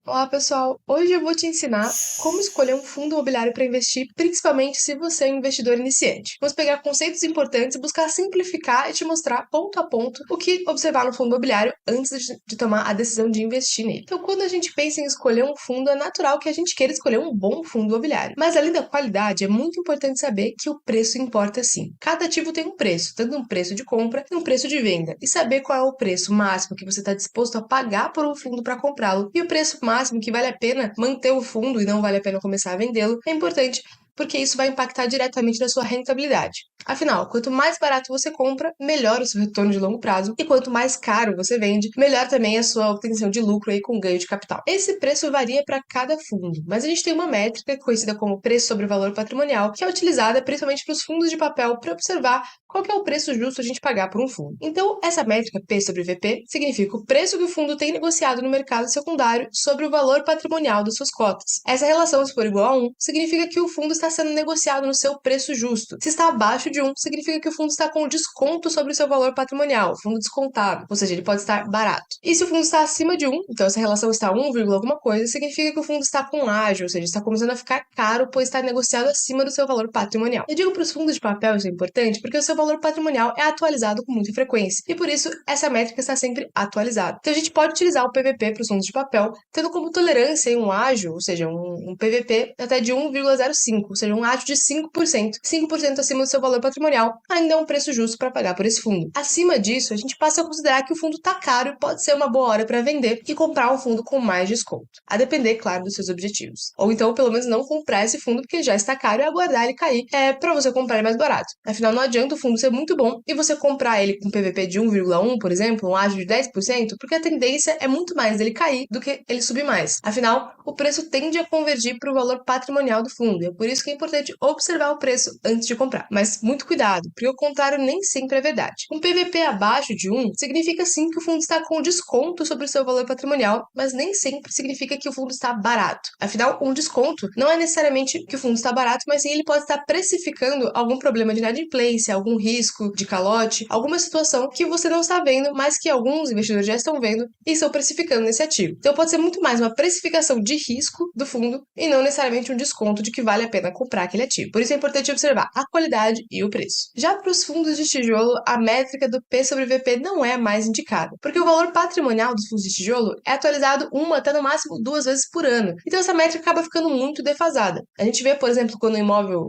Olá, pessoal! Hoje eu vou te ensinar como escolher um fundo imobiliário para investir, principalmente se você é um investidor iniciante. Vamos pegar conceitos importantes e buscar simplificar e te mostrar ponto a ponto o que observar no fundo imobiliário antes de tomar a decisão de investir nele. Então, quando a gente pensa em escolher um fundo, é natural que a gente queira escolher um bom fundo imobiliário. Mas além da qualidade, é muito importante saber que o preço importa sim. Cada ativo tem um preço, tanto um preço de compra e um preço de venda. E saber qual é o preço máximo que você está disposto a pagar por um fundo para comprá-lo e o preço máximo que vale a pena manter o fundo e não vale a pena começar a vendê-lo, é importante porque isso vai impactar diretamente na sua rentabilidade. Afinal, quanto mais barato você compra, melhor o seu retorno de longo prazo, e quanto mais caro você vende, melhor também a sua obtenção de lucro aí com ganho de capital. Esse preço varia para cada fundo, mas a gente tem uma métrica conhecida como preço sobre valor patrimonial, que é utilizada principalmente para os fundos de papel para observar qual que é o preço justo a gente pagar por um fundo. Então, essa métrica P sobre VP significa o preço que o fundo tem negociado no mercado secundário sobre o valor patrimonial das suas cotas. Essa relação, se for igual a 1, significa que o fundo está sendo negociado no seu preço justo. Se está abaixo de 1, significa que o fundo está com desconto sobre o seu valor patrimonial, fundo descontado, ou seja, ele pode estar barato. E se o fundo está acima de 1, então essa relação está 1, alguma coisa, significa que o fundo está com ágio, ou seja, está começando a ficar caro, pois está negociado acima do seu valor patrimonial. Eu digo para os fundos de papel isso é importante porque o seu valor patrimonial é atualizado com muita frequência, e por isso essa métrica está sempre atualizada. Então a gente pode utilizar o PVP para os fundos de papel, tendo como tolerância um ágio, ou seja, um PVP até de 1,05, ou seja, um ágio de 5%. 5% acima do seu valor patrimonial ainda é um preço justo para pagar por esse fundo. Acima disso, a gente passa a considerar que o fundo está caro e pode ser uma boa hora para vender e comprar um fundo com mais desconto, a depender, claro, dos seus objetivos. Ou então, pelo menos, não comprar esse fundo porque já está caro e aguardar ele cair para você comprar ele mais barato. Afinal, não adianta o fundo ser muito bom e você comprar ele com PVP de 1,1, por exemplo, um ágio de 10%, porque a tendência é muito mais dele cair do que ele subir mais. Afinal, o preço tende a convergir para o valor patrimonial do fundo, e é por isso que é importante observar o preço antes de comprar. Mas muito cuidado, porque o contrário nem sempre é verdade. Um PVP abaixo de 1 significa sim que o fundo está com desconto sobre o seu valor patrimonial, mas nem sempre significa que o fundo está barato. Afinal, um desconto não é necessariamente que o fundo está barato, mas sim ele pode estar precificando algum problema de inadimplência, algum risco de calote, alguma situação que você não está vendo, mas que alguns investidores já estão vendo e estão precificando nesse ativo. Então pode ser muito mais uma precificação de risco do fundo e não necessariamente um desconto de que vale a pena comprar aquele ativo. Por isso é importante observar a qualidade e o preço. Já para os fundos de tijolo, a métrica do P sobre VP não é a mais indicada, porque o valor patrimonial dos fundos de tijolo é atualizado uma até no máximo 2 vezes por ano. Então essa métrica acaba ficando muito defasada. A gente vê, por exemplo, quando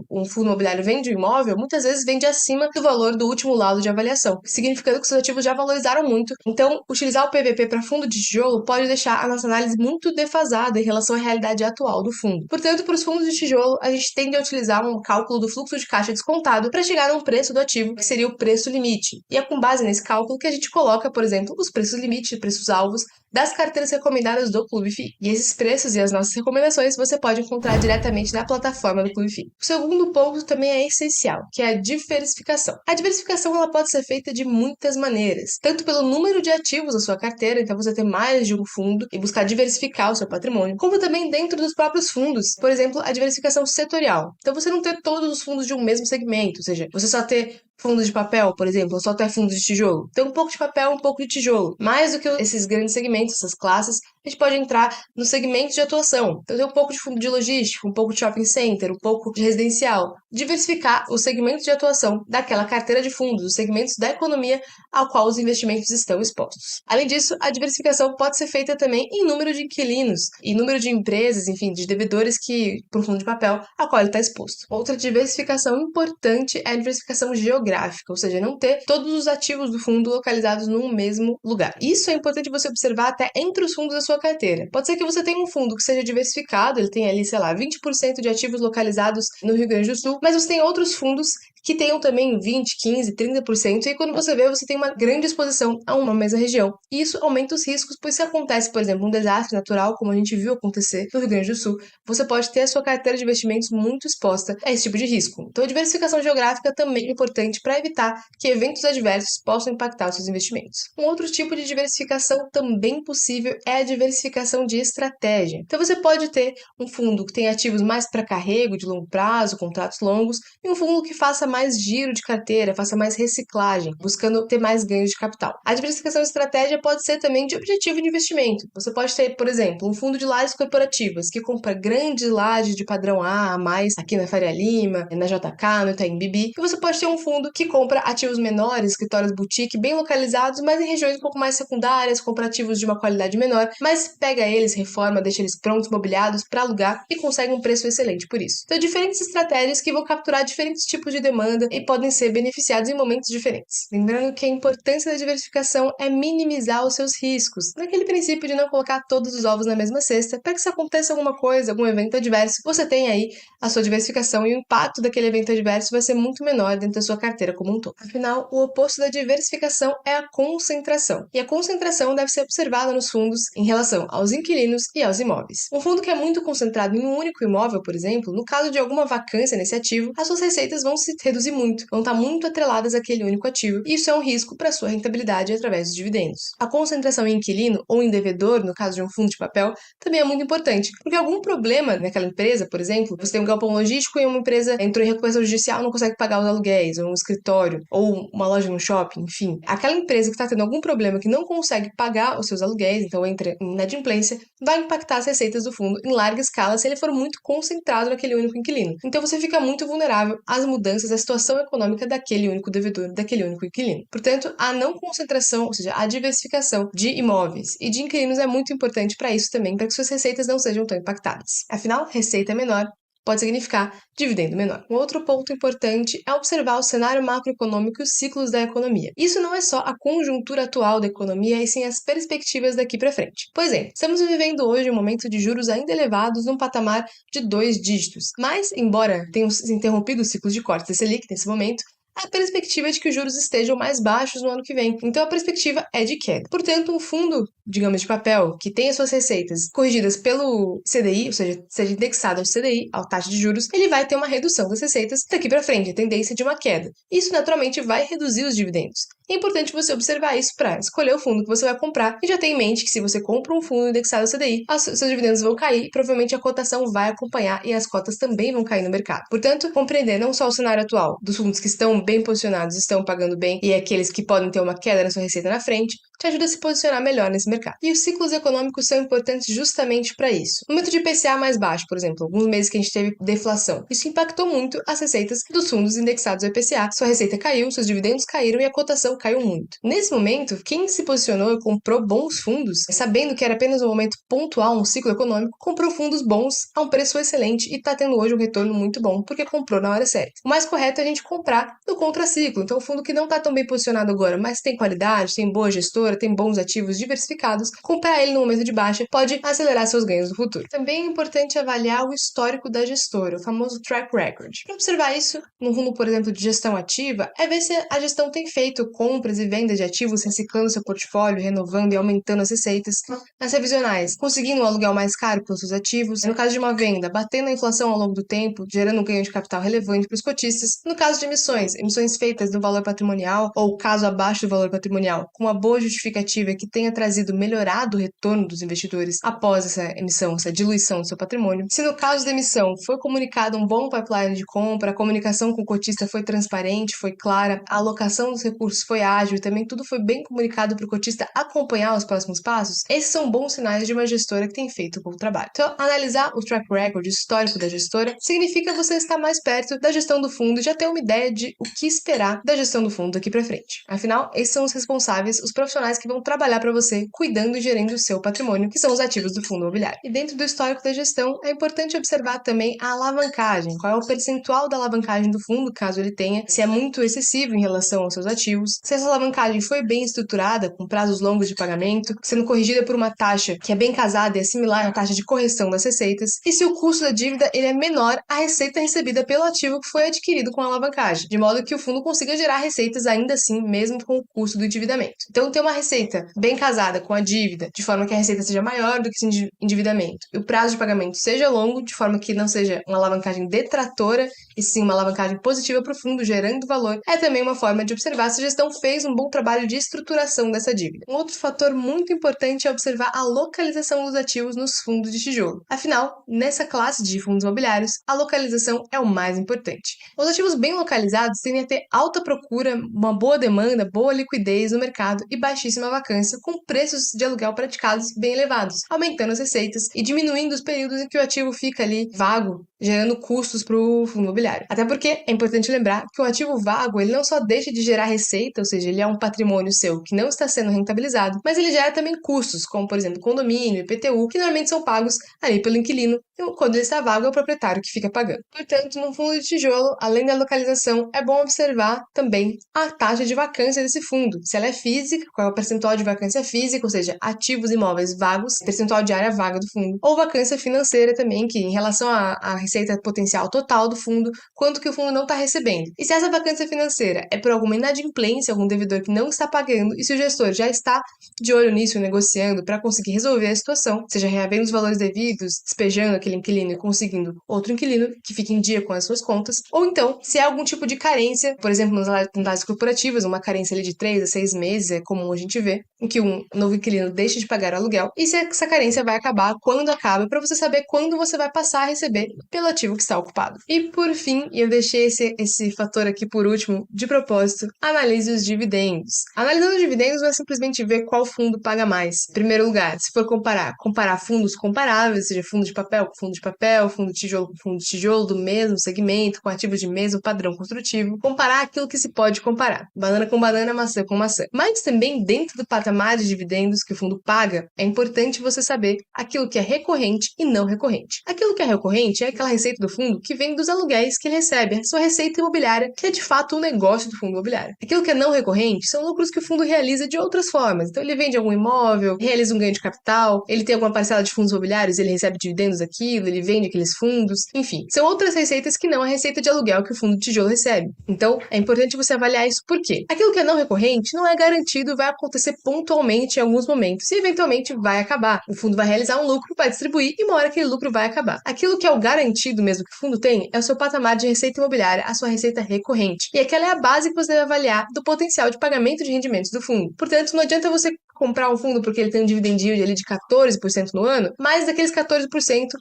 um fundo imobiliário vende um imóvel, muitas vezes vende acima do valor do último laudo de avaliação, significando que os ativos já valorizaram muito. Então, utilizar o PVP para fundo de tijolo pode deixar a nossa análise muito defasada em relação à realidade atual do fundo. Portanto, para os fundos de tijolo, a gente tende a utilizar um cálculo do fluxo de caixa descontado para chegar num preço do ativo, que seria o preço limite. E é com base nesse cálculo que a gente coloca, por exemplo, os preços limite, preços alvos das carteiras recomendadas do Clube FI. E esses preços e as nossas recomendações você pode encontrar diretamente na plataforma do Clube FI. O segundo ponto também é essencial, que é a diversificação. A diversificação ela pode ser feita de muitas maneiras, tanto pelo número de ativos da sua carteira, então você ter mais de um fundo e buscar diversificar o seu patrimônio, como também dentro dos próprios fundos, por exemplo, a diversificação setorial. Então você não ter todos os fundos de um mesmo segmento, ou seja, você só ter fundos de papel, por exemplo, ou só ter fundos de tijolo. Então, um pouco de papel, um pouco de tijolo. Mais do que esses grandes segmentos, essas classes, a gente pode entrar no segmento de atuação. Então, tem um pouco de fundo de logística, um pouco de shopping center, um pouco de residencial. Diversificar o segmento de atuação daquela carteira de fundos, os segmentos da economia ao qual os investimentos estão expostos. Além disso, a diversificação pode ser feita também em número de inquilinos e número de empresas, enfim, de devedores que, para um fundo de papel, a qual ele está exposto. Outra diversificação importante é a diversificação geográfica, ou seja, não ter todos os ativos do fundo localizados num mesmo lugar. Isso é importante você observar até entre os fundos da sua carteira. Pode ser que você tenha um fundo que seja diversificado, ele tenha ali, sei lá, 20% de ativos localizados no Rio Grande do Sul, mas você tem outros fundos que tenham também 20, 15, 30%, e quando você vê, você tem uma grande exposição a uma mesma região. E isso aumenta os riscos, pois se acontece, por exemplo, um desastre natural, como a gente viu acontecer no Rio Grande do Sul, você pode ter a sua carteira de investimentos muito exposta a esse tipo de risco. Então, a diversificação geográfica também é importante para evitar que eventos adversos possam impactar os seus investimentos. Um outro tipo de diversificação também possível é a diversificação de estratégia. Então, você pode ter um fundo que tem ativos mais para carrego, de longo prazo, contratos longos, e um fundo que faça mais giro de carteira, faça mais reciclagem, buscando ter mais ganhos de capital. A diversificação de estratégia pode ser também de objetivo de investimento. Você pode ter, por exemplo, um fundo de lajes corporativas que compra grandes lajes de padrão A mais, aqui na Faria Lima, na JK, no Itaim Bibi. E você pode ter um fundo que compra ativos menores, escritórios boutique, bem localizados, mas em regiões um pouco mais secundárias, compra ativos de uma qualidade menor, mas pega eles, reforma, deixa eles prontos, mobiliados para alugar e consegue um preço excelente por isso. Então, diferentes estratégias que vão capturar diferentes tipos de demanda e podem ser beneficiados em momentos diferentes. Lembrando que a importância da diversificação é minimizar os seus riscos, naquele princípio de não colocar todos os ovos na mesma cesta, para que se aconteça alguma coisa, algum evento adverso, você tem aí a sua diversificação e o impacto daquele evento adverso vai ser muito menor dentro da sua carteira como um todo. Afinal, o oposto da diversificação é a concentração. E a concentração deve ser observada nos fundos em relação aos inquilinos e aos imóveis. Um fundo que é muito concentrado em um único imóvel, por exemplo, no caso de alguma vacância nesse ativo, as suas receitas vão se reduzir muito, vão estar muito atreladas àquele único ativo, e isso é um risco para a sua rentabilidade através dos dividendos. A concentração em inquilino ou em devedor, no caso de um fundo de papel, também é muito importante, porque algum problema naquela empresa, por exemplo, você tem um galpão logístico e uma empresa entrou em recuperação judicial, não consegue pagar os aluguéis, ou um escritório, ou uma loja no shopping, enfim. Aquela empresa que está tendo algum problema que não consegue pagar os seus aluguéis, então entra em inadimplência, vai impactar as receitas do fundo em larga escala se ele for muito concentrado naquele único inquilino. Então você fica muito vulnerável às mudanças da situação econômica daquele único devedor, daquele único inquilino. Portanto, a não concentração, ou seja, a diversificação de imóveis e de inquilinos é muito importante para isso também, para que suas receitas não sejam tão impactadas. Afinal, receita menor pode significar dividendo menor. Um outro ponto importante é observar o cenário macroeconômico e os ciclos da economia. Isso não é só a conjuntura atual da economia, e sim as perspectivas daqui para frente. Por exemplo, estamos vivendo hoje um momento de juros ainda elevados num patamar de 2 dígitos, mas, embora tenham se interrompido os ciclos de cortes da Selic nesse momento, a perspectiva é de que os juros estejam mais baixos no ano que vem. Então, a perspectiva é de queda. Portanto, um fundo, digamos, de papel, que tem as suas receitas corrigidas pelo CDI, ou seja indexado ao CDI, à taxa de juros, ele vai ter uma redução das receitas daqui para frente, a tendência de uma queda. Isso, naturalmente, vai reduzir os dividendos. É importante você observar isso para escolher o fundo que você vai comprar e já ter em mente que se você compra um fundo indexado ao CDI, seus dividendos vão cair e provavelmente a cotação vai acompanhar e as cotas também vão cair no mercado. Portanto, compreender não só o cenário atual dos fundos que estão bem posicionados, estão pagando bem e aqueles que podem ter uma queda na sua receita na frente, te ajuda a se posicionar melhor nesse mercado. E os ciclos econômicos são importantes justamente para isso. No momento de IPCA mais baixo, por exemplo, alguns meses que a gente teve deflação, isso impactou muito as receitas dos fundos indexados ao IPCA. Sua receita caiu, seus dividendos caíram e a cotação caiu muito. Nesse momento, quem se posicionou e comprou bons fundos, sabendo que era apenas um momento pontual, um ciclo econômico, comprou fundos bons a um preço excelente e está tendo hoje um retorno muito bom, porque comprou na hora certa. O mais correto é a gente comprar no contraciclo. Então, o fundo que não está tão bem posicionado agora, mas tem qualidade, tem boa gestora, tem bons ativos diversificados, comprar ele no momento de baixa pode acelerar seus ganhos no futuro. Também é importante avaliar o histórico da gestora, o famoso track record. Para observar isso, no fundo, por exemplo, de gestão ativa, é ver se a gestão tem feito compras e vendas de ativos, reciclando seu portfólio, renovando e aumentando as receitas. Nas revisionais, conseguindo um aluguel mais caro pelos seus ativos. No caso de uma venda, batendo a inflação ao longo do tempo, gerando um ganho de capital relevante para os cotistas. No caso de emissões feitas no valor patrimonial ou caso abaixo do valor patrimonial, com uma boa justificativa que tenha melhorado o retorno dos investidores após essa emissão, essa diluição do seu patrimônio. Se no caso da emissão foi comunicado um bom pipeline de compra, a comunicação com o cotista foi transparente, foi clara, a alocação dos recursos foi ágil e também tudo foi bem comunicado para o cotista acompanhar os próximos passos, esses são bons sinais de uma gestora que tem feito um bom trabalho. Então, analisar o track record histórico da gestora significa você estar mais perto da gestão do fundo e já ter uma ideia de o que esperar da gestão do fundo daqui para frente. Afinal, esses são os responsáveis, os profissionais que vão trabalhar para você, cuidando e gerindo o seu patrimônio, que são os ativos do fundo imobiliário. E dentro do histórico da gestão, é importante observar também a alavancagem, qual é o percentual da alavancagem do fundo, caso ele tenha, se é muito excessivo em relação aos seus ativos, se essa alavancagem foi bem estruturada, com prazos longos de pagamento, sendo corrigida por uma taxa que é bem casada e é similar à taxa de correção das receitas, e se o custo da dívida ele é menor à receita recebida pelo ativo que foi adquirido com a alavancagem, de modo que o fundo consiga gerar receitas ainda assim, mesmo com o custo do endividamento. Então, ter uma receita bem casada com a dívida, de forma que a receita seja maior do que esse endividamento, e o prazo de pagamento seja longo, de forma que não seja uma alavancagem detratora, e sim uma alavancagem positiva para o fundo, gerando valor, é também uma forma de observar se a gestão fez um bom trabalho de estruturação dessa dívida. Um outro fator muito importante é observar a localização dos ativos nos fundos de tijolo. Afinal, nessa classe de fundos imobiliários, a localização é o mais importante. Os ativos bem localizados tendem a ter alta procura, uma boa demanda, boa liquidez no mercado e baixíssima vacância, com preços de aluguel praticados bem elevados, aumentando as receitas e diminuindo os períodos em que o ativo fica ali vago, gerando custos para o fundo imobiliário. Até porque é importante lembrar que o ativo vago ele não só deixa de gerar receita, ou seja, ele é um patrimônio seu que não está sendo rentabilizado, mas ele gera também custos, como por exemplo condomínio, IPTU, que normalmente são pagos ali pelo inquilino, e quando ele está vago é o proprietário que fica pagando. Portanto, no fundo de tijolo, além da localização, é bom observar também a taxa de vacância desse fundo, se ela é física, qual é o percentual de vacância física, ou seja, ativos imóveis vagos, percentual de área vaga do fundo, ou vacância financeira também, que em relação à receita potencial total do fundo, quanto que o fundo não está recebendo. E se essa vacância financeira é por alguma inadimplência, algum devedor que não está pagando, e se o gestor já está de olho nisso, negociando para conseguir resolver a situação, seja reavendo os valores devidos, despejando aquele inquilino e conseguindo outro inquilino que fique em dia com as suas contas, ou então, se há algum tipo de carência, por exemplo, nas unidades corporativas, uma carência ali de 3 a 6 meses, é comum a gente ver, em que um novo inquilino deixa de pagar o aluguel, e se essa carência vai acabar, quando acaba, para você saber quando você vai passar a receber pelo ativo que está ocupado. E por fim, e eu deixei esse fator aqui por último, de propósito, analise os dividendos. Analisando os dividendos não é simplesmente ver qual fundo paga mais. Em primeiro lugar, se for comparar fundos comparáveis, seja fundo de papel com fundo de papel, fundo de tijolo com fundo de tijolo, do mesmo segmento, com ativos de mesmo padrão construtivo, comparar aquilo que se pode comparar. Banana com banana, maçã com maçã. Mas também dentro do patamar de dividendos que o fundo paga, é importante você saber aquilo que é recorrente e não recorrente. Aquilo que é recorrente é aquela receita do fundo que vem dos aluguéis que ele recebe, a sua receita imobiliária, que é de fato um negócio do fundo imobiliário. Aquilo que é não recorrente são lucros que o fundo realiza de outras formas. Então ele vende algum imóvel, realiza um ganho de capital, ele tem alguma parcela de fundos imobiliários, ele recebe dividendos daquilo, ele vende aqueles fundos, enfim. São outras receitas que não a receita de aluguel que o fundo de tijolo recebe. Então é importante você avaliar isso por quê? Aquilo que é não recorrente não é garantido, vai acontecer pontualmente em alguns momentos e eventualmente vai acabar. O fundo vai realizar um lucro, vai distribuir e uma hora aquele lucro vai acabar. Aquilo que é o garantido mesmo que o fundo tem é o seu patamar de receita imobiliária, a sua receita recorrente. E aquela é a base que você deve avaliar do potencial de pagamento de rendimentos do fundo. Portanto, não adianta você comprar um fundo porque ele tem um dividend yield ali de 14% no ano, mas daqueles 14%,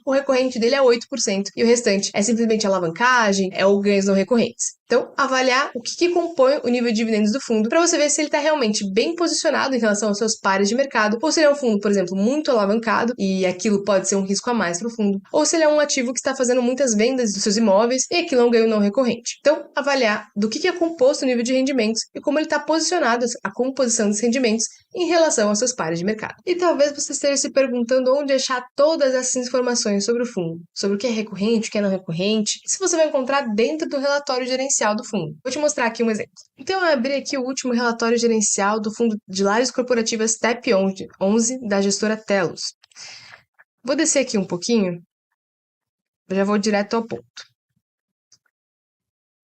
o recorrente dele é 8%, e o restante é simplesmente alavancagem, é o ganhos não recorrentes. Então, avaliar o que compõe o nível de dividendos do fundo para você ver se ele está realmente bem posicionado em relação aos seus pares de mercado, ou se ele é um fundo, por exemplo, muito alavancado e aquilo pode ser um risco a mais para o fundo, ou se ele é um ativo que está fazendo muitas vendas dos seus imóveis e aquilo é um ganho não recorrente. Então, avaliar do que é composto o nível de rendimentos e como ele está posicionado, a composição dos rendimentos em relação aos seus pares de mercado. E talvez você esteja se perguntando onde achar todas essas informações sobre o fundo, sobre o que é recorrente, o que é não recorrente, e se você vai encontrar dentro do relatório gerencial do fundo. Vou te mostrar aqui um exemplo. Então, eu abri aqui o último relatório gerencial do Fundo de Lajes Corporativas TEP 11 da gestora Telos. Vou descer aqui um pouquinho, já vou direto ao ponto.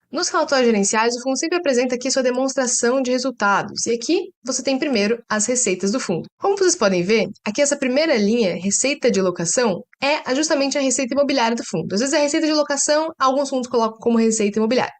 Nos relatórios gerenciais, o fundo sempre apresenta aqui sua demonstração de resultados. E aqui você tem primeiro as receitas do fundo. Como vocês podem ver, aqui essa primeira linha, receita de locação, é justamente a receita imobiliária do fundo. Às vezes a receita de locação, alguns fundos colocam como receita imobiliária.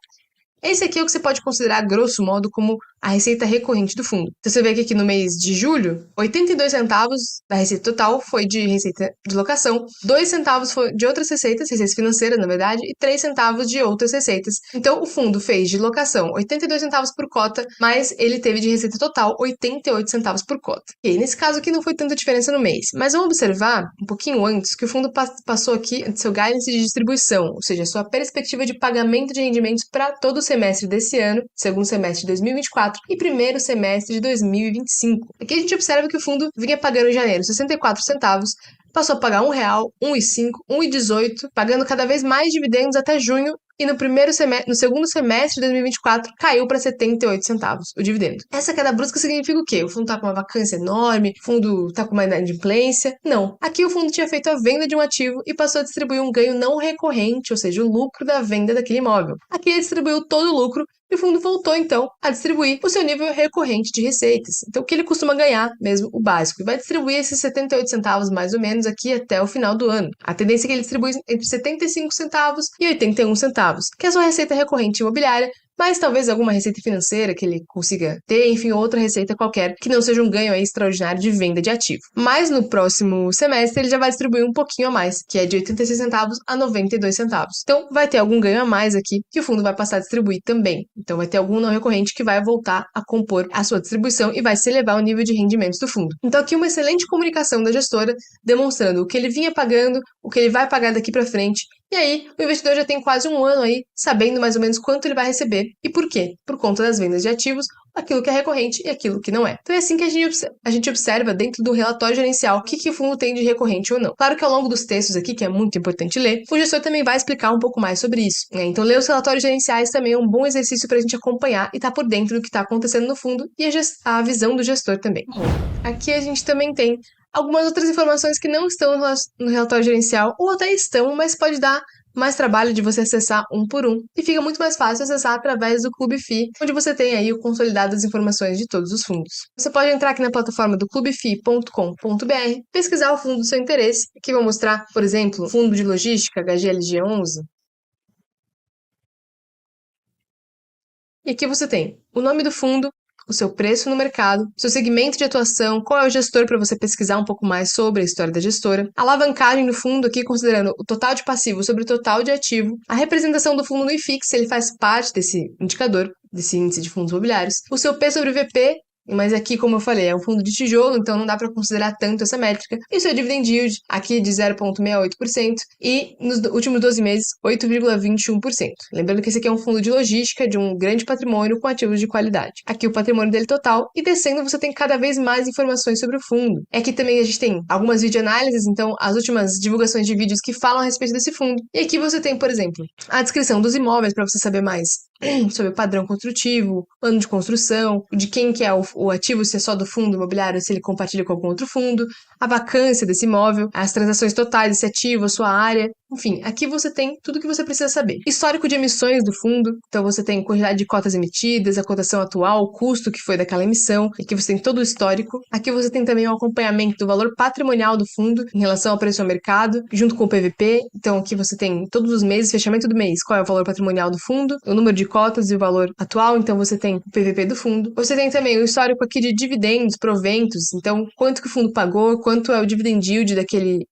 Esse aqui é o que você pode considerar, grosso modo, como a receita recorrente do fundo. Então, você vê que aqui no mês de julho, 82 centavos da receita total foi de receita de locação, 2 centavos foi de outras receitas financeiras, na verdade, e 3 centavos de outras receitas. Então, o fundo fez de locação 82 centavos por cota, mas ele teve de receita total 88 centavos por cota. E nesse caso aqui não foi tanta diferença no mês, mas vamos observar um pouquinho antes que o fundo passou aqui seu guidance de distribuição, ou seja, sua perspectiva de pagamento de rendimentos para todo o semestre desse ano, segundo semestre de 2024 e primeiro semestre de 2025. Aqui a gente observa que o fundo vinha pagando em janeiro 64 centavos, passou a pagar R$1, R$1,05, R$1,18, pagando cada vez mais dividendos até junho, e no segundo semestre de 2024 caiu para 78 centavos o dividendo. Essa queda brusca significa o quê? O fundo tá com uma vacância enorme, o fundo tá com uma inadimplência? Não. Aqui o fundo tinha feito a venda de um ativo e passou a distribuir um ganho não recorrente, ou seja, o lucro da venda daquele imóvel. Aqui ele distribuiu todo o lucro e o fundo voltou, então, a distribuir o seu nível recorrente de receitas. Então, o que ele costuma ganhar, mesmo o básico. E vai distribuir esses 78 centavos, mais ou menos, aqui até o final do ano. A tendência é que ele distribui entre 75 centavos e 81 centavos, que é a sua receita recorrente imobiliária, mas talvez alguma receita financeira que ele consiga ter, enfim, outra receita qualquer, que não seja um ganho aí extraordinário de venda de ativo. Mas no próximo semestre ele já vai distribuir um pouquinho a mais, que é de 86 centavos a 92 centavos. Então vai ter algum ganho a mais aqui que o fundo vai passar a distribuir também. Então vai ter algum não recorrente que vai voltar a compor a sua distribuição e vai se elevar o nível de rendimentos do fundo. Então aqui uma excelente comunicação da gestora, demonstrando o que ele vinha pagando, o que ele vai pagar daqui para frente. E aí, o investidor já tem quase um ano aí, sabendo mais ou menos quanto ele vai receber. E por quê? Por conta das vendas de ativos, aquilo que é recorrente e aquilo que não é. Então é assim que a gente observa dentro do relatório gerencial o que o fundo tem de recorrente ou não. Claro que ao longo dos textos aqui, que é muito importante ler, o gestor também vai explicar um pouco mais sobre isso, né? Então ler os relatórios gerenciais também é um bom exercício para a gente acompanhar e estar por dentro do que está acontecendo no fundo e a visão do gestor também. Aqui a gente também tem algumas outras informações que não estão no relatório gerencial, ou até estão, mas pode dar mais trabalho de você acessar um por um, e fica muito mais fácil acessar através do Clube FI, onde você tem aí o consolidado das informações de todos os fundos. Você pode entrar aqui na plataforma do clubefi.com.br, pesquisar o fundo do seu interesse, aqui vou mostrar, por exemplo, fundo de logística HGLG11. E aqui você tem o nome do fundo, o seu preço no mercado, seu segmento de atuação, qual é o gestor para você pesquisar um pouco mais sobre a história da gestora, a alavancagem do fundo aqui considerando o total de passivo sobre o total de ativo, a representação do fundo no IFIX, ele faz parte desse indicador, desse índice de fundos imobiliários, o seu P sobre VP, mas aqui, como eu falei, é um fundo de tijolo, então não dá para considerar tanto essa métrica. E o seu dividend yield, aqui de 0,68%, e nos últimos 12 meses, 8,21%. Lembrando que esse aqui é um fundo de logística, de um grande patrimônio com ativos de qualidade. Aqui o patrimônio dele total, e descendo você tem cada vez mais informações sobre o fundo. Aqui também a gente tem algumas videoanálises, então as últimas divulgações de vídeos que falam a respeito desse fundo. E aqui você tem, por exemplo, a descrição dos imóveis para você saber mais sobre o padrão construtivo, ano de construção, de quem que é o ativo, se é só do fundo imobiliário, se ele compartilha com algum outro fundo, a vacância desse imóvel, as transações totais desse ativo, a sua área, enfim, aqui você tem tudo que você precisa saber. Histórico de emissões do fundo, então você tem quantidade de cotas emitidas, a cotação atual, o custo que foi daquela emissão, aqui você tem todo o histórico. Aqui você tem também o acompanhamento do valor patrimonial do fundo em relação ao preço ao mercado, junto com o PVP, então aqui você tem todos os meses, fechamento do mês, qual é o valor patrimonial do fundo, o número de cotas e o valor atual, então você tem o PVP do fundo. Você tem também o histórico aqui de dividendos, proventos, então quanto que o fundo pagou, quanto é o dividend yield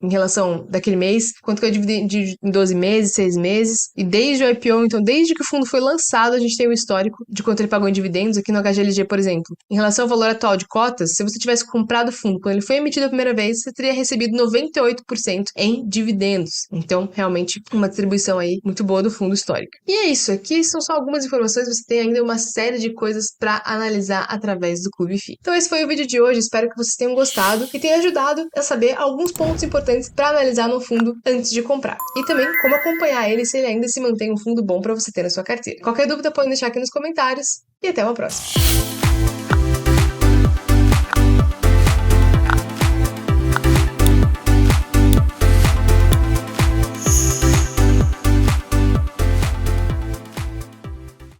em relação daquele mês, quanto que é o dividend yield em 12 meses, 6 meses, e desde o IPO, então desde que o fundo foi lançado, a gente tem o histórico de quanto ele pagou em dividendos, aqui no HGLG, por exemplo. Em relação ao valor atual de cotas, se você tivesse comprado o fundo quando ele foi emitido a primeira vez, você teria recebido 98% em dividendos. Então, realmente, uma distribuição aí muito boa do fundo histórico. E é isso, aqui são só algumas informações, você tem ainda uma série de coisas para analisar através do Clube FI. Então esse foi o vídeo de hoje, espero que vocês tenham gostado e tenha ajudado a saber alguns pontos importantes para analisar no fundo antes de comprar. E também como acompanhar ele se ele ainda se mantém um fundo bom para você ter na sua carteira. Qualquer dúvida pode deixar aqui nos comentários e até uma próxima.